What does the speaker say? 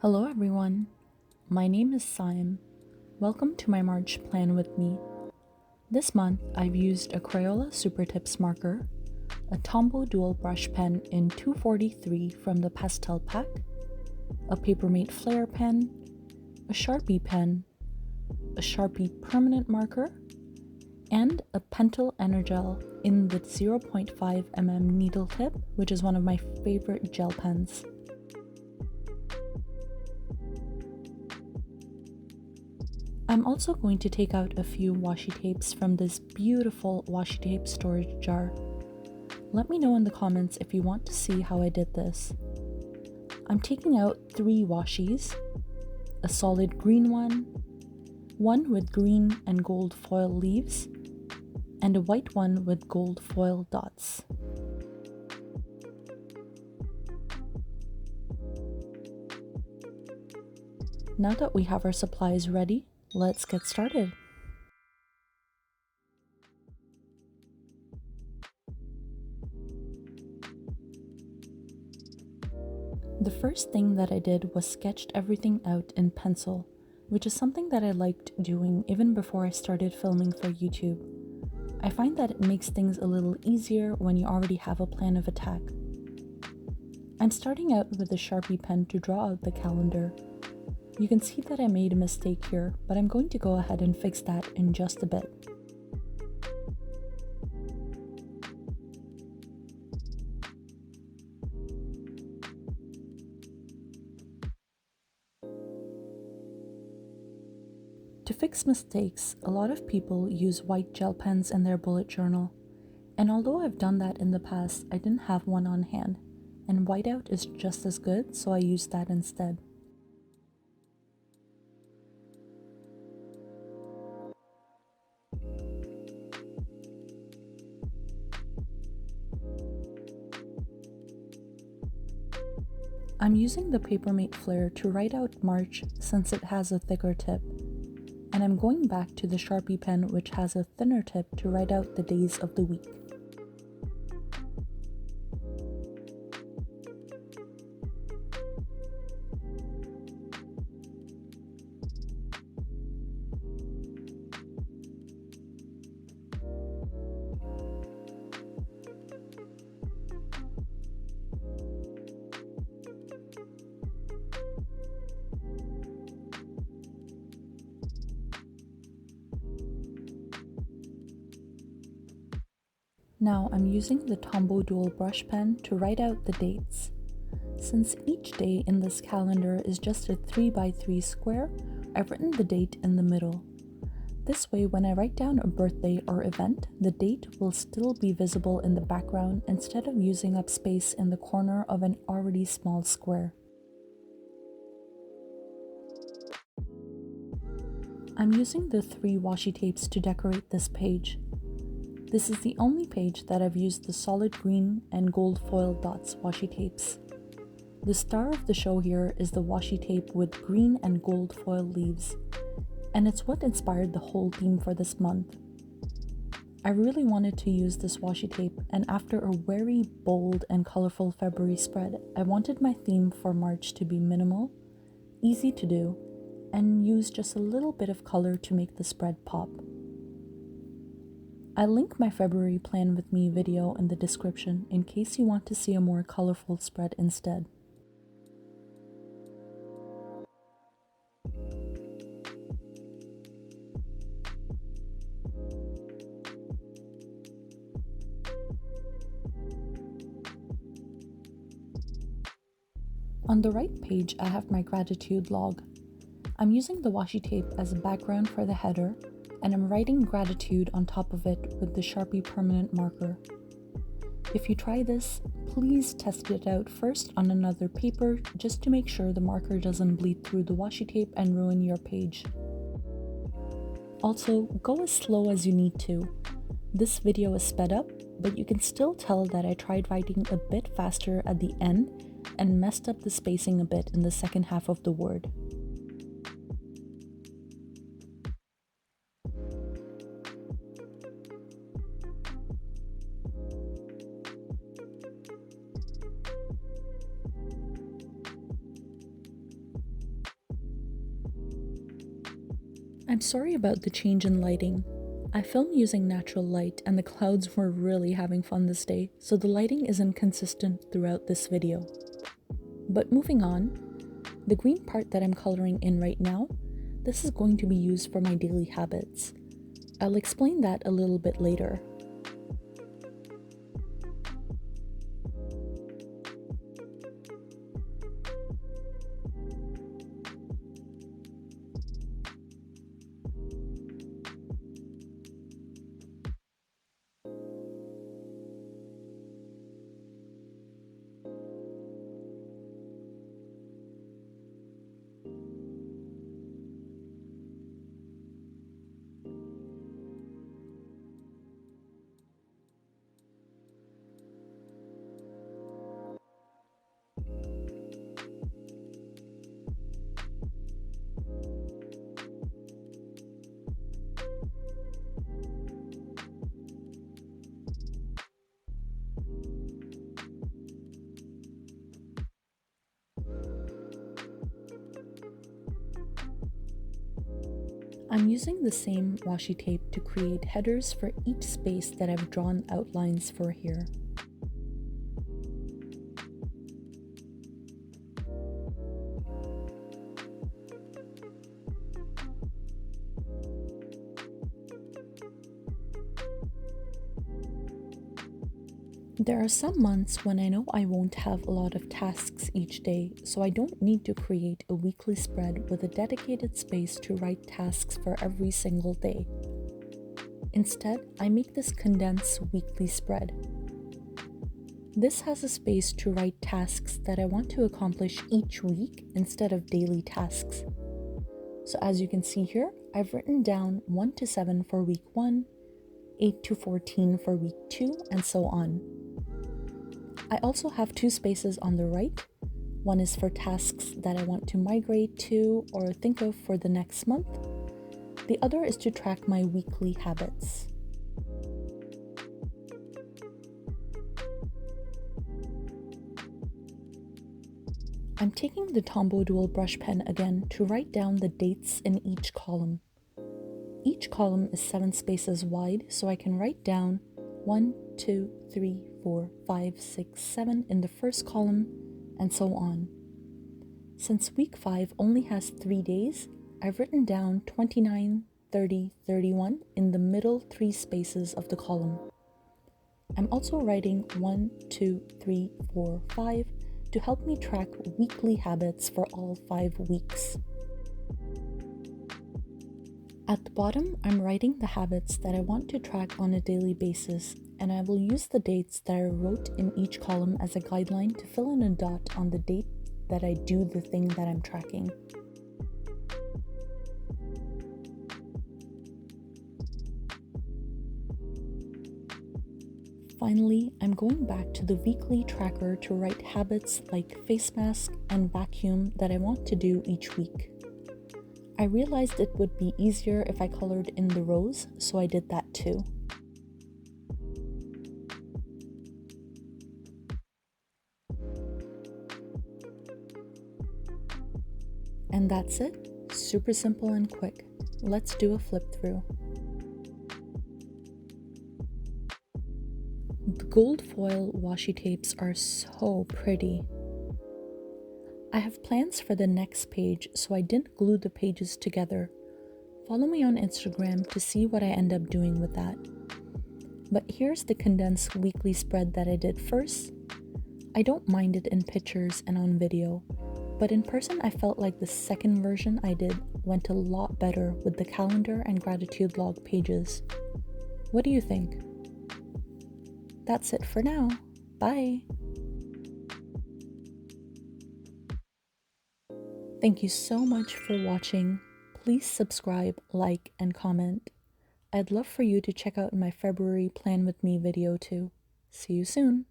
Hello everyone, my name is Sim. Welcome to my March plan with me. This month I've used a Crayola Super Tips marker, a Tombow dual brush pen in 243 from the Pastel pack, a Papermate Flair pen, a Sharpie pen, a Sharpie permanent marker, and a Pentel EnerGel in the 0.5mm needle tip, which is one of my favorite gel pens. I'm also going to take out a few washi tapes from this beautiful washi tape storage jar. Let me know in the comments if you want to see how I did this. I'm taking out 3 washis, a solid green one with green and gold foil leaves, and a white one with gold foil dots. Now that we have our supplies ready, let's get started. The first thing that I did was sketched everything out in pencil, which is something that I liked doing even before I started filming for YouTube. I find that it makes things a little easier when you already have a plan of attack. I'm starting out with a Sharpie pen to draw out the calendar. You can see that I made a mistake here, but I'm going to go ahead and fix that in just a bit. To fix mistakes, a lot of people use white gel pens in their bullet journal, and although I've done that in the past, I didn't have one on hand, and whiteout is just as good, so I used that instead. I'm using the Papermate Flair to write out March since it has a thicker tip, and I'm going back to the Sharpie pen which has a thinner tip to write out the days of the week. Now I'm using the Tombow dual brush pen to write out the dates. Since each day in this calendar is just a 3x3 square, I've written the date in the middle. This way, when I write down a birthday or event, the date will still be visible in the background instead of using up space in the corner of an already small square. I'm using the 3 washi tapes to decorate this page. This is the only page that I've used the solid green and gold foil dots washi tapes. The star of the show here is the washi tape with green and gold foil leaves, and it's what inspired the whole theme for this month. I really wanted to use this washi tape, and after a very bold and colorful February spread, I wanted my theme for March to be minimal, easy to do, and use just a little bit of color to make the spread pop. I'll link my February plan with me video in the description in case you want to see a more colorful spread instead. On the right page, I have my gratitude log. I'm using the washi tape as a background for the header, and I'm writing gratitude on top of it with the Sharpie permanent marker. If you try this, please test it out first on another paper just to make sure the marker doesn't bleed through the washi tape and ruin your page. Also, go as slow as you need to. This video is sped up, but you can still tell that I tried writing a bit faster at the end and messed up the spacing a bit in the second half of the word. I'm sorry about the change in lighting. I filmed using natural light and the clouds were really having fun this day, so the lighting isn't consistent throughout this video. But moving on, the green part that I'm coloring in right now, this is going to be used for my daily habits. I'll explain that a little bit later. I'm using the same washi tape to create headers for each space that I've drawn outlines for here. There are some months when I know I won't have a lot of tasks each day, so I don't need to create a weekly spread with a dedicated space to write tasks for every single day. Instead, I make this condensed weekly spread. This has a space to write tasks that I want to accomplish each week instead of daily tasks. So as you can see here, I've written down 1 to 7 for week 1, 8 to 14 for week 2, and so on. I also have 2 spaces on the right. One is for tasks that I want to migrate to or think of for the next month. The other is to track my weekly habits. I'm taking the Tombow dual brush pen again to write down the dates in each column. Each column is 7 spaces wide, so I can write down 1, 2, 3, 4, 5, 6, 7 in the first column, and so on. Since week 5 only has 3 days, I've written down 29, 30, 31 in the middle 3 spaces of the column. I'm also writing 1, 2, 3, 4, 5 to help me track weekly habits for all 5 weeks. At the bottom, I'm writing the habits that I want to track on a daily basis, and I will use the dates that I wrote in each column as a guideline to fill in a dot on the date that I do the thing that I'm tracking. Finally, I'm going back to the weekly tracker to write habits like face mask and vacuum that I want to do each week. I realized it would be easier if I colored in the rows, so I did that too. And that's it. Super simple and quick. Let's do a flip through. The gold foil washi tapes are so pretty. I have plans for the next page, so I didn't glue the pages together. Follow me on Instagram to see what I end up doing with that. But here's the condensed weekly spread that I did first. I don't mind it in pictures and on video, but in person I felt like the second version I did went a lot better with the calendar and gratitude log pages. What do you think? That's it for now. Bye! Thank you so much for watching. Please subscribe, like, and comment. I'd love for you to check out my February Plan With Me video too. See you soon!